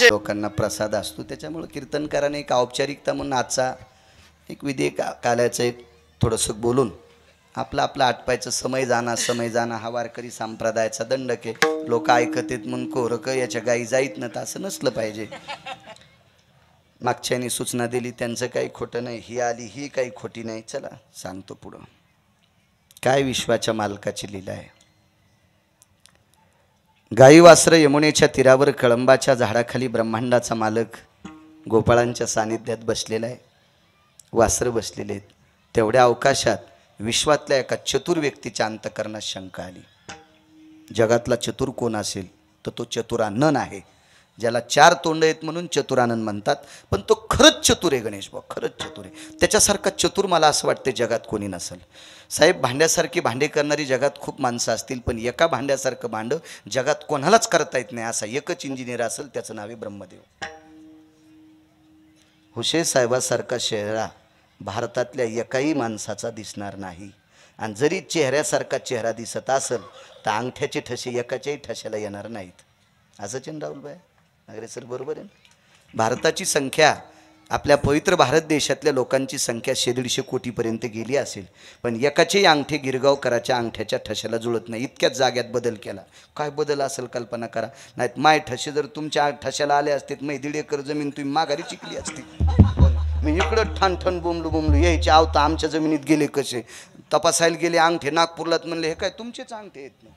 लोकांना प्रसाद असतो, त्याच्यामुळे कीर्तनकाराने एक औपचारिकता म्हणून आजचा एक विधी कालाचं एक थोडंसं बोलून आपला आटपायचं समय जाणं हा वारकरी संप्रदायाचा दंडक आहे. लोक ऐकतेत म्हणून कोरक याच्या गाई जाईत ना, असं नसलं पाहिजे. मागच्यानी सूचना दिली त्यांचं काही खोटं नाही, ही आली ही काही खोटी नाही. चला सांगतो पुढं काय विश्वाच्या मालकाची लीला आहे. गाई वासरं यमुनेच्या तीरावर कळंबाच्या झाडाखाली ब्रह्मांडाचा मालक गोपाळांच्या सानिध्यात बसलेला आहे. वासरं बसलेले आहेत. तेवढ्या अवकाशात विश्वातल्या एका चतुर व्यक्तीच्या अंतःकरणात शंका आली. जगातला चतुर कोण असेल तर तो चतुरानन आहे. ज्याला 4 तोंड आहेत म्हणून चतुरानन म्हणतात, पण तो खरंच चतुर आहे. गणेश भाऊ खरंच चतुर आहे. त्याच्यासारखा चतुर मला असं वाटतं जगात कोणी नसेल. साहेब, भांड्यासारखी भांडे करणारी जगात खूप माणसं असतील, पण एका भांड्यासारखं भांडं जगात कोणालाच करता येत नाही. असा एकच इंजिनियर असेल, त्याचं नाव आहे ब्रह्मदेव. हुशे साहेबासारखा चेहरा भारतातल्या एकाही माणसाचा दिसणार नाही. आणि जरी चेहऱ्यासारखा चेहरा दिसत असेल तर अंगठ्याचे ठसे एकाच्याही ठशाला येणार नाहीत. असंच आहे राहुलबाई अग्रे सर, बरोबर आहे. भारताची संख्या, आपल्या पवित्र भारत देशातल्या लोकांची संख्या 150 कोटीपर्यंत गेली असेल, पण एकाचेही अंगठे गिरगावकराच्या अंगठ्याच्या ठशाला जुळत नाही. इतक्याच जाग्यात बदल केला. काय बदल असेल कल्पना करा. नाहीत माय ठसे जर तुमच्या ठशाला आले असते, मै 1.5 एकर जमीन तुम्ही माघारी चिकली असती. मी इकडं ठाण बोंबलू यायचे आव तर आमच्या जमिनीत गेले कसे, तपासायला गेले अंगठे नागपूरलात, म्हणले हे काय तुमचेच अंगठे आहेत ना.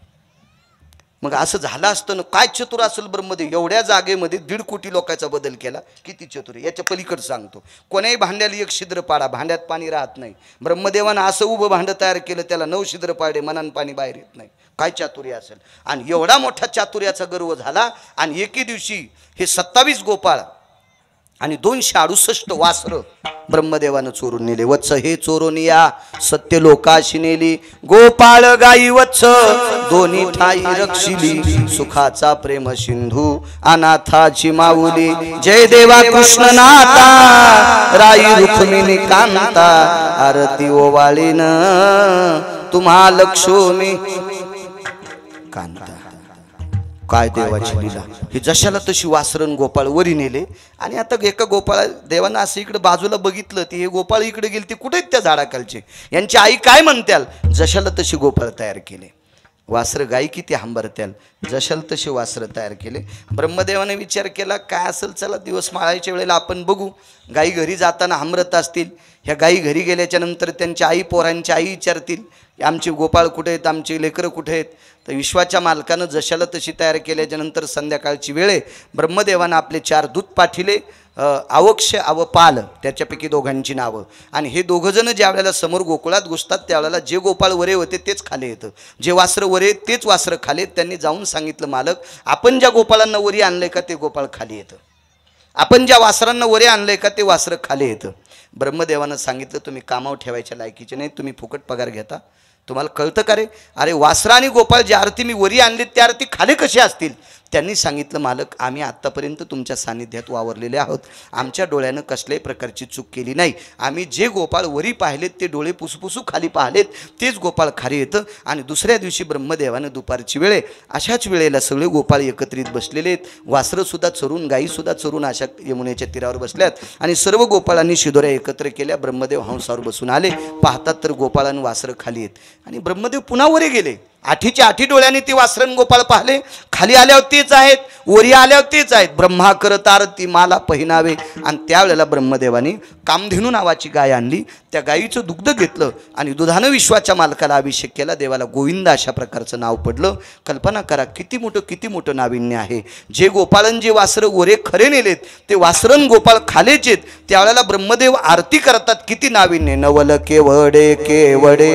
मग असं झालं असतं ना. काय चतुर असेल ब्रह्मदेव, एवढ्या जागेमध्ये 1.5 कोटी लोकांचा बदल केला. किती चतुर आहे. याच्या पलीकडे सांगतो, कोणाही भांड्याला एक छिद्र पाडा, भांड्यात पाणी राहत नाही. ब्रह्मदेवानं असं उभं भांडं तयार केलं, त्याला 9 छिद्र पाडे, मनान पाणी बाहेर येत नाही. काय चातुर्य असेल. आणि एवढा मोठा चातुर्याचा गर्व झाला. आणि एके दिवशी हे 27 गोपाळ आणि 268 वासरं ब्रह्मदेवानं चोरून नेले. वत्स हे चोरून या सत्य लोकाशी नेली, गोपाळ गाई वत्स दोन्ही ठाई रक्षिली, सुखाचा प्रेम सिंधू अनाथाची माऊली, जय देवा कृष्णनाथा राई रुक्मिणी कांता, आरती ओवाळीन तुम्हा लक्ष्मी कांता. काय देवाची लीला. ही जशाला तशी वासरण गोपाळ वरी नेले. आणि आता एका गोपाळ देवानं असं इकडे बाजूला बघितलं, ती हे गोपाळ इकडे गेले, ते कुठे त्या झाडाखालचे, यांची आई काय म्हणत्याल. जशाला तशी गोपाळ तयार केले. वासरं गाई किती हंबरत्याल, जशाला तसे वासरं तयार केले. ब्रह्मदेवाने विचार केला काय असेल, चला दिवस माळायच्या वेळेला आपण बघू. गाई घरी जाताना हंबरत असतील, ह्या गाई घरी गेल्याच्या नंतर त्यांच्या आई पोरांच्या आई विचारतील आमचे गोपाळ कुठे आहेत, आमचे लेकरं कुठे आहेत. तर विश्वाच्या मालकानं जशाला तशी तयार केल्याच्या नंतर संध्याकाळची वेळे ब्रह्मदेवानं आपले 4 दूत पाठिले, आवक्ष अवपाल, त्याच्यापैकी दोघांची नावं. आणि हे दोघंजणं ज्या वेळेला समोर गोकुळात घुसतात त्यावेळेला जे गोपाळ वरे होते तेच खाली येतं, जे वासरं वरे तेच वासरं खाली येत. त्यांनी जाऊन सांगितलं, मालक आपण ज्या गोपाळांना वरी आणलंय का ते गोपाळ खाली येतं, आपण ज्या वासरांना वरे आणलंय का ते वासरं खाली येतं. ब्रह्मदेवानं सांगितलं, तुम्ही कामावर ठेवायच्या लायकीचे नाही, तुम्ही फुकट पगार घेता, तुम्हाला कळतं का रे. अरे वासरा आणि गोपाळ ज्या अर्थी मी वरी आणली त्या अर्थी खाली कसे असतील. त्यांनी सांगितलं, मालक आम्ही आत्तापर्यंत तुमच्या सानिध्यात वावरलेले आहोत, आमच्या डोळ्यानं कसल्याही प्रकारची चूक केली नाही. आम्ही जे गोपाळ वरी पाहिलेत ते डोळे पुसपुसू खाली पाहिलेत तेच गोपाळ खाली येतं. आणि दुसऱ्या दिवशी ब्रह्मदेवानं दुपारची वेळे अशाच वेळेला सगळे गोपाळ एकत्रित बसलेले आहेत. वासरंसुद्धा चरून गाईसुद्धा चरून अशा यमुनेच्या तीरावर बसल्यात. आणि सर्व गोपाळांनी शिदोऱ्या एकत्र केल्या. ब्रह्मदेव हंसावर बसून आले, पाहतात तर गोपाळांनी वासरं खाली आहेत. आणि ब्रह्मदेव पुन्हा वरे गेले. 8च्या 8 डोळ्यांनी ते वासरण गोपाळ पाहिले. खाली आल्यावर तेच आहेत, वरी आल्यावर तेच आहेत. ब्रह्मा करत आरती माला पहिनावे. आणि त्यावेळेला ब्रह्मदेवाने कामधेनू नावाची गाय आणली, त्या गायीचं दुग्ध घेतलं आणि दुधानं विश्वाच्या मालकाला अभिषेक केला. देवाला गोविंद अशा प्रकारचं नाव पडलं. कल्पना करा किती मोठं नाविन्य आहे. जे गोपाळन जे वासरं वरे खरे नेलेत ते वासरण गोपाळ खालेच आहेत. त्यावेळेला ब्रह्मदेव आरती करतात. किती नाविन्य. नवल केवडे केवडे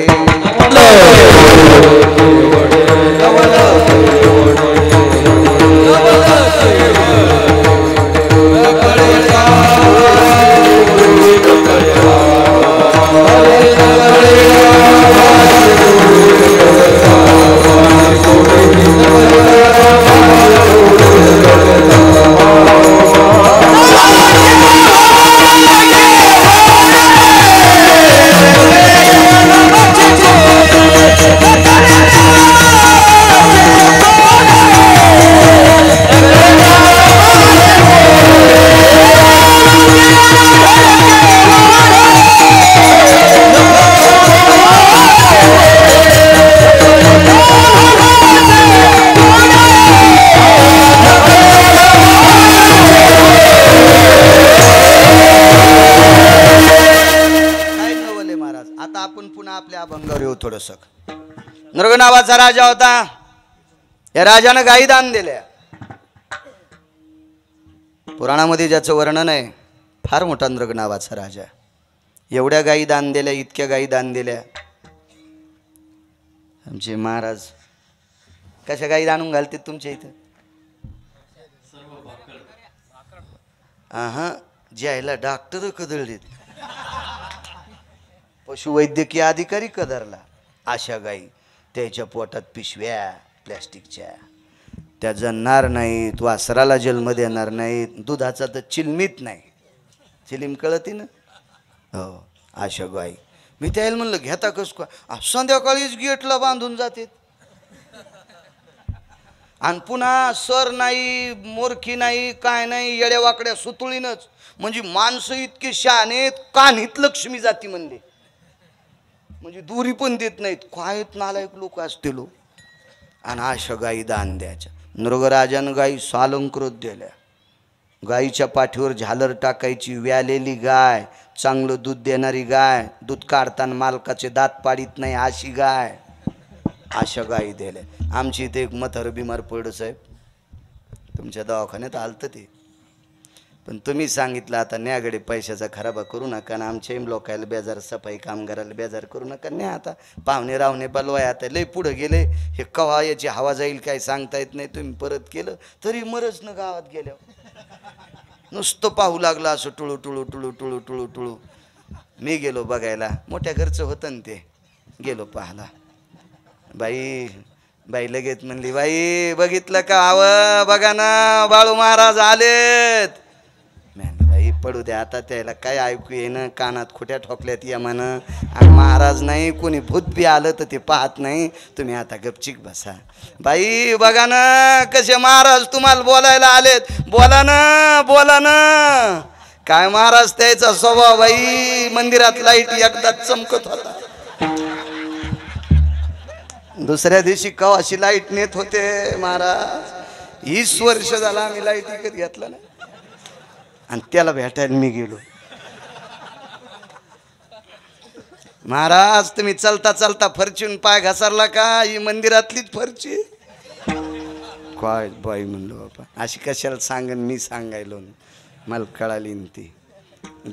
थोडंसं. नृग नावाचा राजा होता. या राजानं गायी दान दिल्या. पुराणामध्ये ज्याचं वर्णन आहे, फार मोठा नृग नावाचा राजा. एवढ्या गायी दान दिल्या, इतक्या गायी दान दिल्या. आमचे महाराज कशा गायी दाणून घालते तुमच्या इथं? हा, ज्यायला डॉक्टर कदळलेत, पशुवैद्यकीय अधिकारी कदरला. अशा गायी त्याच्या पोटात पिशव्या प्लॅस्टिकच्या, त्या जणणार नाहीत, वासराला जन्म देणार नाहीत, दुधाचा तर चिलमीत नाही. चिलीम कळती ना? हो, अशा गायी. मी त्याला म्हणलं घेता कस का? संध्याकाळीच गेटला बांधून जाते. आणि पुन्हा सर नाही, मोरखी नाही, काय नाही, येड्या वाकड्या सुतुळीनच. म्हणजे माणसं इतके शहाणेत, कानीत लक्ष्मी जाती म्हणले. म्हणजे दुरी पण देत नाहीत. काय नालायक लोक असते लोक. आणि अशा गायी दान द्यायच्या. नृगराजानं गायी सालंकृत दिल्या. गायीच्या पाठीवर झालर टाकायची. व्यालेली गाय, चांगलं दूध देणारी गाय, दूध काढताना मालकाचे दात पाडीत नाही अशी गाय. अशा गायी दिल्या. आमची इथे एक म्हातारं बिमार पडलं साहेब, तुमच्या दवाखान्यात आलतं ते. पण तुम्ही सांगितलं आता न्यागडे पैशाचा खराबा करू नका ना, आमच्या लोकायला बेजार, सफाई कामगाराला बेजार करू नका. नाही आता पाहुणे रावणे बलवाय, आता लय पुढं गेले. हे कवा याची हवा जाईल काय सांगता येत नाही. तुम्ही परत केलं तरी मरच ना गावात गेल्यावर. नुसतं पाहू लागलं असं टुळू टुळू टुळू टुळू टुळू टुळू. मी गेलो बघायला, मोठ्या घरचं होतं ना ते. गेलो पाहला. बाई लगेच म्हणली, बाई बघितलं का? आव बघा ना, बाळू महाराज आलेत. बाई पडू द्या आता, त्याला काय ऐकू येणं, कानात खोट्या ठोकल्यात यमानं. आणि महाराज नाही, कोणी भूत बी आलं तर ते पाहत नाही. तुम्ही आता गपचिक बसा. बाई बघा ना कसे महाराज तुम्हाला बोलायला आलेत. बोला ना, बोला ना. काय महाराज त्याचा स्वभाव बाई, मंदिरात लाईट एकदाच चमकत होता. दुसऱ्या दिवशी कवाशी लाईट नेत होते महाराज. 20 वर्ष झाला आम्ही लाईट विकत घेतला ना. आणि त्याला भेटायला मी गेलो. महाराज तुम्ही चलता चलता फरचीन पाय घसरला का? ही मंदिरातलीच फरची. काय बाई म्हणलो बाबा, अशी कशाला सांगन, मी सांगायलो मला कळाली ती.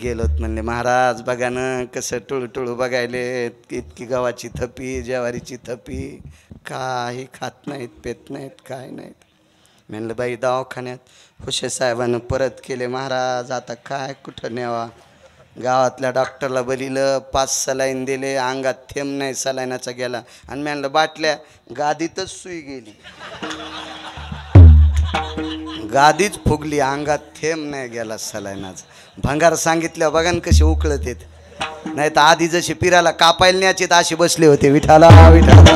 गेलोत म्हणले, महाराज बघा ना कसं टुळू टुळू बघायले. इतकी गव्हाची थपी, ज्वारीची थपी, काही खात नाहीत, पेत नाहीत, काय नाहीत. म्हणलं बाई दवाखान्यात हुशे साहेबानं परत केले महाराज, आता काय कुठं न्यावा. गावातल्या डॉक्टरला बलिलं, 5 सलाईन दिले, अंगात थेंब नाही सलाईनाचा गेला. आणि म्हणलं बाटल्या, गादीतच सुई गेली, गादीच फुगली, अंगात थेंब नाही गेला सलाईनाचा. भंगार सांगितल्या बघा न कसे उकळत येत. नाही तर आधी जसे पिराला कापायला न्यायचे असे बसले होते. विठाला विठाला.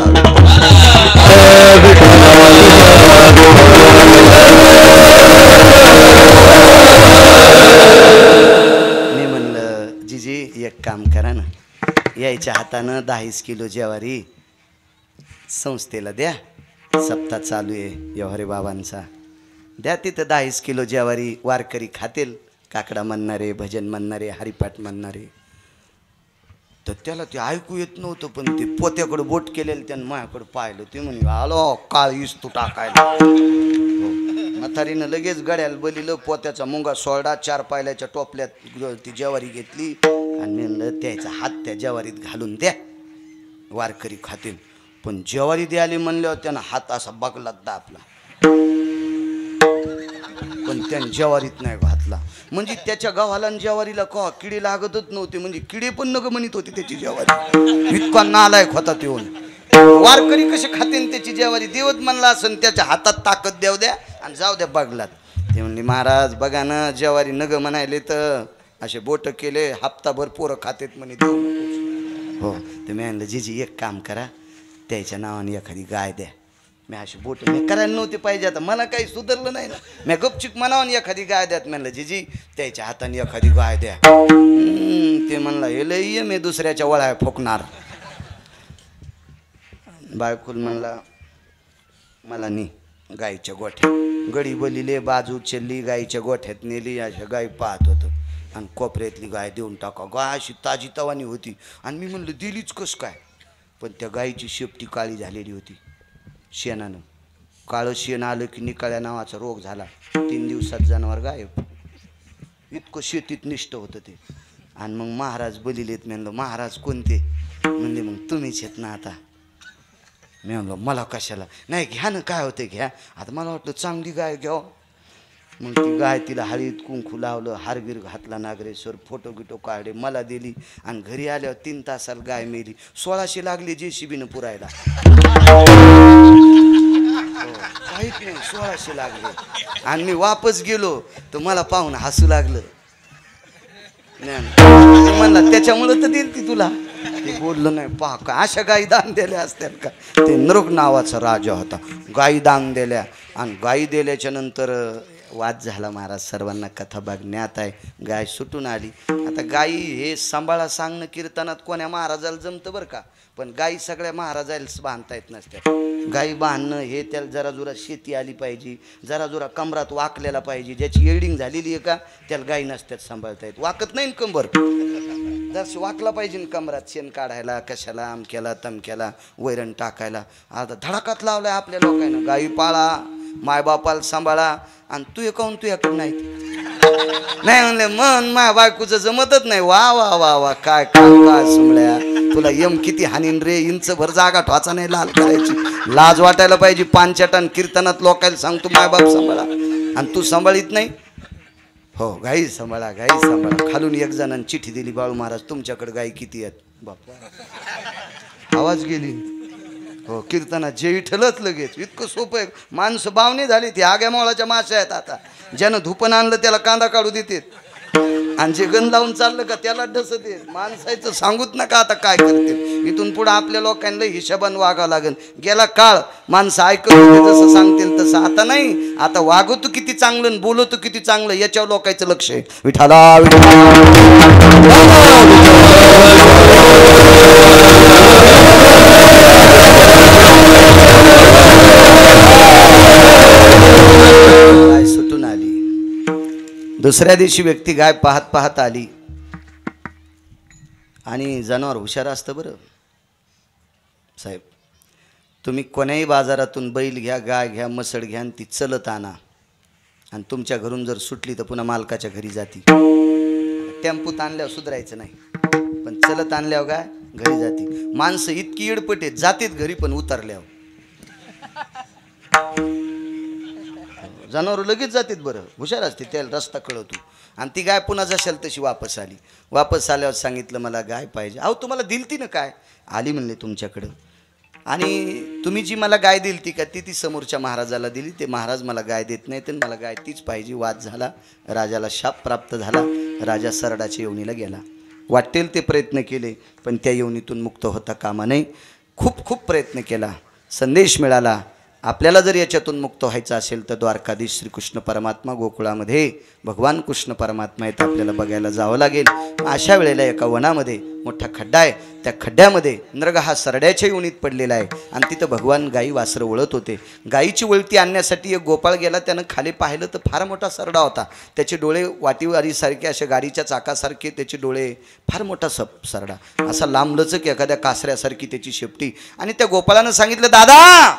मी म्हणलं जीजी एक काम करा ना, यायच्या हातानं 10 किलो ज्वारी संस्थेला द्या. सप्ताह चालू आहे व्यवहारे बाबांचा. द्या तिथं 10 किलो ज्वारी, वारकरी खातील. काकडा म्हणणारे, भजन म्हणणारे, हरिपाठ म्हणणारे. तर त्याला ते ऐकू येत नव्हतं, पण ते पोत्याकडे बोट केलेलं त्यानं माझ्याकडे पाहिलं. ते म्हणे आलो काळ इस्तू टाकायला. म्हातारीनं लगेच गड्याला बलिलं, पोत्याचा मुंगा सोडा, 4 पायल्याच्या टोपल्यात ती ज्वारी घेतली. आणि म्हणलं त्याचा हात त्या ज्वारीत घालून द्या, वारकरी खातील. पण ज्वारी द्यायला म्हणल्यावर त्यानं हात असा बगलात दाबला, पण त्यानं ज्वारीत नाही घातला. म्हणजे त्याच्या गव्हाला आणि ज्वारीला का किडे लागतच नव्हते. म्हणजे किडे पण नग म्हणत होते त्याची ज्वारी. इतका नालायक होता तो. वारकरी कसे खाते त्याची ज्वारी? देवत म्हणला असं त्याच्या हातात ताकद देऊ द्या आणि जाऊ द्या बगलात. ते म्हणले महाराज बघा ना ज्वारी नग म्हणायले तर असे बोट केले, हप्ताभर पोरं खातेत म्हणे, देऊ नकोस. हो ते मी म्हणलं जीजी एक काम करा, त्याच्या नावाने एखादी गाय द्या. मी अशी बोट मी करायला नव्हते पाहिजे, आता मला काही सुधारलं नाही ना. मी गपचिक म्हणावून एखादी गाय द्यात. म्हणलं जीजी त्याच्या हाताने एखादी गाय द्या. ते म्हणला हे लय मी दुसऱ्याच्या वळाय फोकणार. बायकुल म्हणला मला नी गाईच्या गोठ्या. गडी बलिले, बाजू चल्ली, गाईच्या गोठ्यात नेली. अशा गाय पाहत होतो आणि कोपऱ्यातली गाय देऊन टाका. गाय अशी ताजी तवानी होती. आणि मी म्हणलं दिलीच कस काय? पण त्या गाईची शेपटी काळी झालेली होती शेणानं. काळं शेण आलं की निकाळ्या नावाचा रोग झाला. 3 दिवसात जनावर गायब. इतकं शेतीत निष्ठ होतं ते. आणि मग महाराज बलिलेत. म्हणलं महाराज कोणते? म्हणले मग तुम्हीच आहेत ना आता. मी म्हणलो मला कशाला? नाही घ्या ना, काय होते घ्या. आता मला वाटलं चांगली गाय घ्यावं. मग ती गाय तिला हळीत कुंकू लावलं, हारबीर घातला नागरेश्वर, फोटो गिटो काढले, मला दिली. आणि घरी आल्यावर 3 तासाला गाय मेली. 1600 लागली JCBनं पुरायला. काहीच नाही, 1600 लागले. आणि मी वापस गेलो तर मला पाहून हसू लागलं. म्हणला त्याच्यामुळं तर दिली ती तुला. ते बोललं नाही. पहा का अशा गाई दान दिल्या असत्यात का? ते नरक नावाचा राजा होता. गाई दान दिल्या. आणि गाई दिल्याच्या नंतर वाद झाला महाराज. सर्वांना कथा भाग ज्ञात आहे. गाय सुटून आली. आता गाई हे सांभाळा सांगणं कीर्तनात कोण्या महाराजाला जमतं बरं का, पण गाई सगळ्या महाराजाला बांधता येत नसत्या. गाई बांधणं हे त्याला जरा जुरा शेती आली पाहिजे, जरा जुरा कमरात वाकलेला पाहिजे. ज्याची एडिंग झालेली आहे का त्याला गाई नसत्यात सांभाळता येत. वाकत नाही कंबर, जर वाकला पाहिजे कमरात. शेण काढायला कशाला, अमक्याला तमक्याला, वैरण टाकायला. आता धडाकात लावलाय आपल्या लोकांना. गाई पाळा, मायबापाला सांभाळा. आणि तू एकाहून तू याकडे नाही नाही म्हणले मन माय बायकोचं जमतच नाही. वा वा वा वा काय काय काय सुमळ्या, तुला यम किती हानीन रे. इंचभर जागा ठोचा नाही लाल करायची. लाज वाटायला पाहिजे. पांचटान कीर्तनात लोकायला सांगतो मायबाप सांभाळा आणि तू सांभाळीत नाही. हो गाई सांभाळा, गाई सांभाळा. खालून एक जणांनी चिठ्ठी दिली, बाळू महाराज तुमच्याकडे गाई किती आहेत? बापा आवाज गेली. हो कीर्तनात जे विठ्ठलच लगेच. इतकं सोपं आहे. माणसं बावणे झाली. ती आग्या मोळाच्या माश्या आहेत. आता ज्यानं धुपन आणलं त्याला कांदा काढू देतात. आणि जे गण लावून चाललं का त्याला डसत येत. माणसाचं सांगूत नका आता काय करते. इथून पुढे आपल्या लोकांना हिशोबान वागावं लागेल. गेला काळ माणसं ऐकत होते जसं सांगतील तसं. आता नाही. आता वागवतो किती चांगलं, बोलतो किती चांगलं याच्यावर लोकांचं लक्ष आहे. विठाला गाय सुटून आली. दुसऱ्या दिवशी व्यक्ती गाय पाहत पाहत आली. आणि जनावर हुशार असतं बरं साहेब. तुम्ही कोण्याही बाजारातून बैल घ्या, गाय घ्या, मसड घ्या आणि ती चलत आणा. आणि तुमच्या घरून जर सुटली तर पुन्हा मालकाच्या घरी जाती. टेम्पूत आणल्यावर सुधारायचं नाही, पण चलत आणल्यावर काय घरी जाती. माणसं इतकी येडपट आहेत, जातीत घरी पण उतरल्यावर. जनावर लगेच जातात बरं, हुशार असते. त्याला रस्ता कळवतो. आणि ती गाय पुन्हा जशाल तशी वापस आली. वापस आल्यावर सांगितलं मला गाय पाहिजे. अहो तुम्हाला दिलती ना काय? आली म्हणले तुमच्याकडं. आणि तुम्ही जी मला गाय दिलती का ती समोरच्या महाराजाला दिली. ते महाराज मला गाय देत नाही तर मला गाय तीच पाहिजे. वाद झाला. राजाला शाप प्राप्त झाला. राजा सरडाच्या योनीला गेला. वाटेल ते प्रयत्न केले पण त्या योनीतून मुक्त होता कामा नये. खूप खूप प्रयत्न केला. संदेश मिळाला. आपल्याला जर याच्यातून मुक्त व्हायचं असेल तर द्वारकाधीश श्रीकृष्ण परमात्मा गोकुळामध्ये भगवान कृष्ण परमात्मा आहेत, आपल्याला बघायला जावं लागेल. अशा वेळेला एका वनामध्ये मोठा खड्डा आहे. त्या खड्ड्यामध्ये नरग हा सरड्याच्या योनीत पडलेला आहे. आणि तिथं भगवान गाई वासरं वळत होते. गाईची वळती आणण्यासाठी एक गोपाळ गेला. त्यानं खाली पाहिलं तर फार मोठा सरडा होता. त्याचे डोळे वाटीवारीसारखे, अशा गाडीच्या चाकासारखे त्याचे डोळे. फार मोठा सरडा, असा लांबलचक एखाद्या कासऱ्यासारखी त्याची शेपटी. आणि त्या गोपाळानं सांगितलं दादा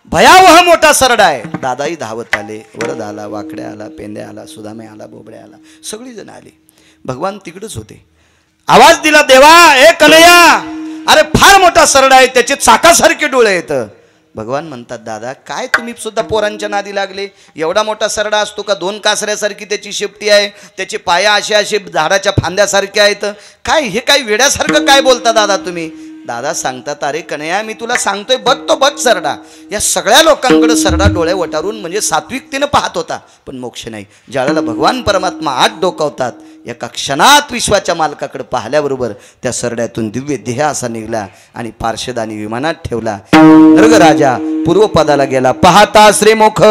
भयावह मोठा सरडा आहे. दादाही धावत आले. वरद आला, वाकड्या आला, पेंद्या आला, सुदामे आला, बोबड्या आला, सगळी जण आली. भगवान तिकडच होते. आवाज दिला देवा ए कन्हैया, अरे फार मोठा सरडा आहे, त्याचे चाकासारखे डोळे आहेत. भगवान म्हणतात दादा काय तुम्ही सुद्धा पोरांच्या नादी लागले. एवढा मोठा सरडा असतो का? 2 कासऱ्यासारखी त्याची शेपटी आहे. त्याचे पाया असे झाडाच्या फांद्यासारखे आहेत. काय हे काय वेड्यासारखं काय बोलता दादा तुम्ही? दादा सांगतात अरे कन्हैया मी तुला सांगतोय बघ तो बघ सरडा. या सगळ्या लोकांकडे सरडा डोळे वटारून म्हणजे सात्विकतेनं पाहत होता पण मोक्ष नाही. ज्यावेळेला भगवान परमात्मा आत डोकावतात एका क्षणात विश्वाच्या मालकाकडे पाहिल्याबरोबर त्या सरड्यातून दिव्य देह असा निघला आणि पार्षदानी विमानात ठेवला. नरग राजा पूर्वपदाला गेला. पाहता श्रीमुख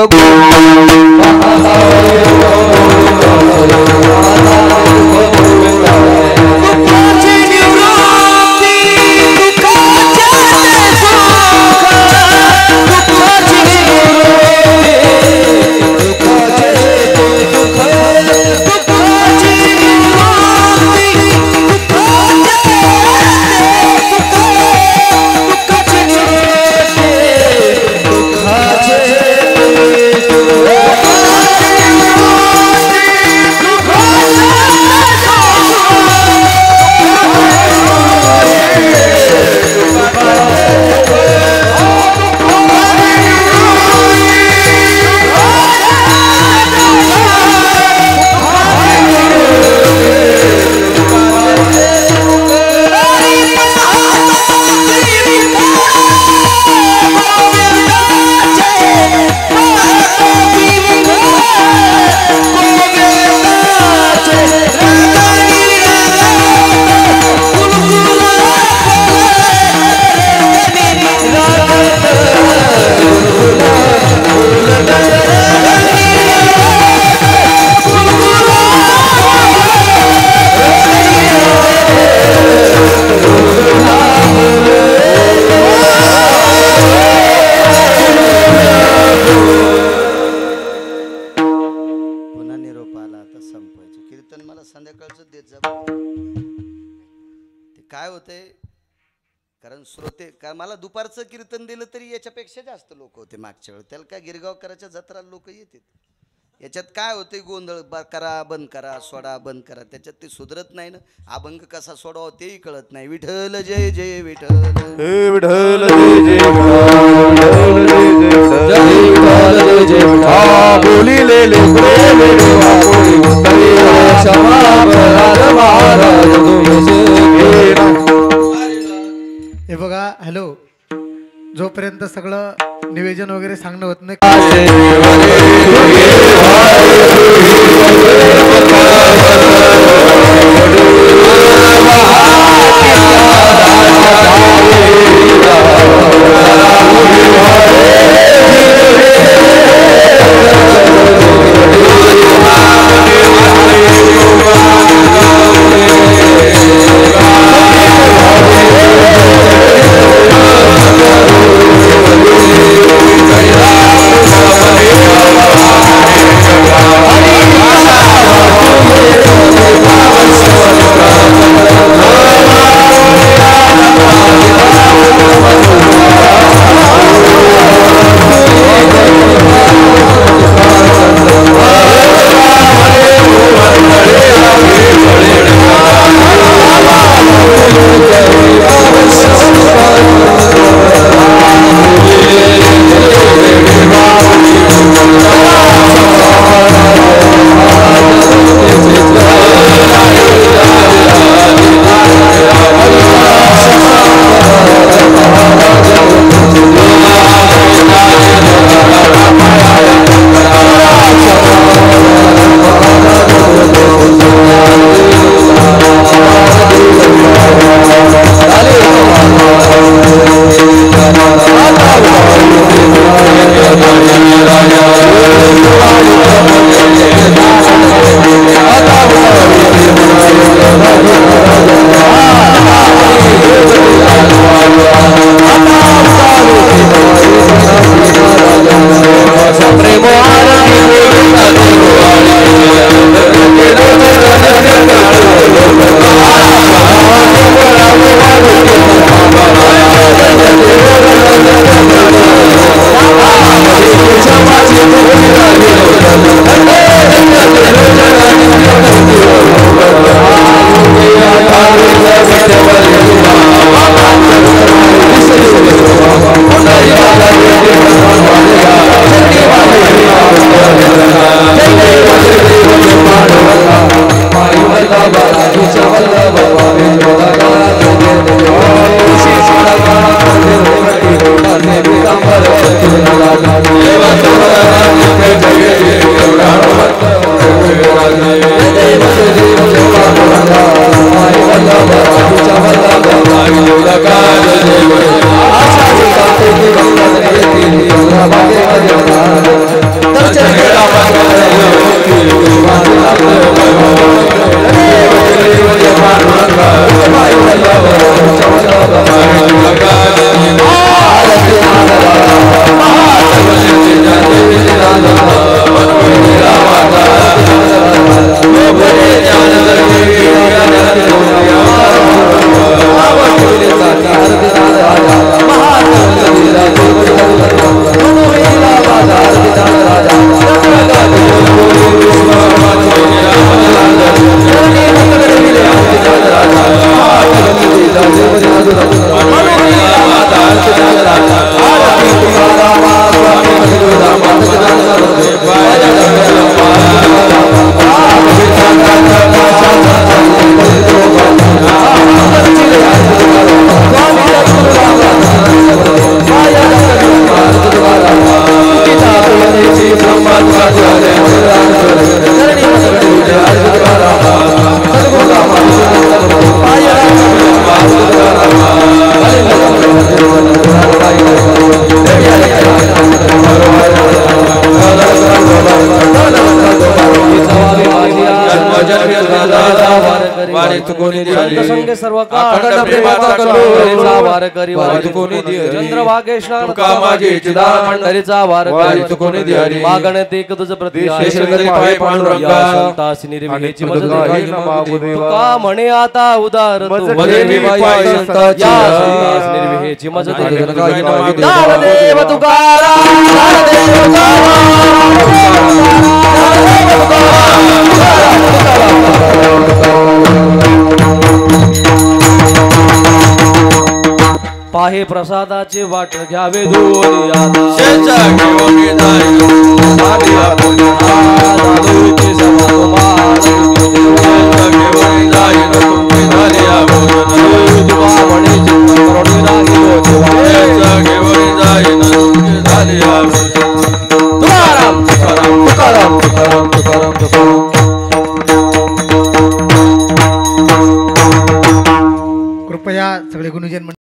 मला संध्याकाळचं देत जा. ते काय होतंय, कारण श्रोते का मला दुपारचं कीर्तन दिलं तरी याच्यापेक्षा जास्त लोक होते मागच्या वेळी. त्याला काय गिरगावकराच्या जत्रा लोक येतात. याच्यात काय होते, गोंधळ करा बंद करा, सोडा बंद करा, त्याच्यात ते सुधरत नाही ना. अभंग कसा सोडावा तेही कळत नाही. विठ्ठल जय जय विठ्ठल, हे विठ्ठल जय जय विठ्ठल, जय जय विठ्ठल बोलिले लेकरे देवा कोणी उतरी क्षमा करार महाराज तुम्ही. हे बघा, हॅलो, जोपर्यंत सगळं निवेदन वगैरे सांगणं होत नाही, जन्म जन्म करी वारी तुकोनी दिली संत संगे सर्व अखंड प्रेमाचा कल्लोळ पंढरीचा वार करी वारी तुकोनी दिली चंद्रभागे स्नान तुका माझे चिदान पंढरीचा वार वारी तुकोनी दिली मागणते तुझ प्रति शेष करी पाय पांडुरंगा संतास निर्विहेची मज काही देवी. न मागू देवा तुका म्हणे आता उदार तू मजे मी पाय संताची या संतास निर्विहेची मज काही देवी. न मागू देवा ज्ञानदेव तुकाराम ज्ञानदेव पाहे प्रसादाची वाट घ्यावे दोन्ही आता शेचा घेऊन जाई आधी आपण दादूची सभा तुम्हाला शेचा घेऊन जाई तुम्ही झाले आपण तुका म्हणे चित्त करुणी राहिलो देवा. शेचा घेऊन जाई तुम्ही झाले आपण तुकाराम तुकाराम तुकाराम तुकाराम तुकाराम तुकाराम कृपया सगळे गुणजन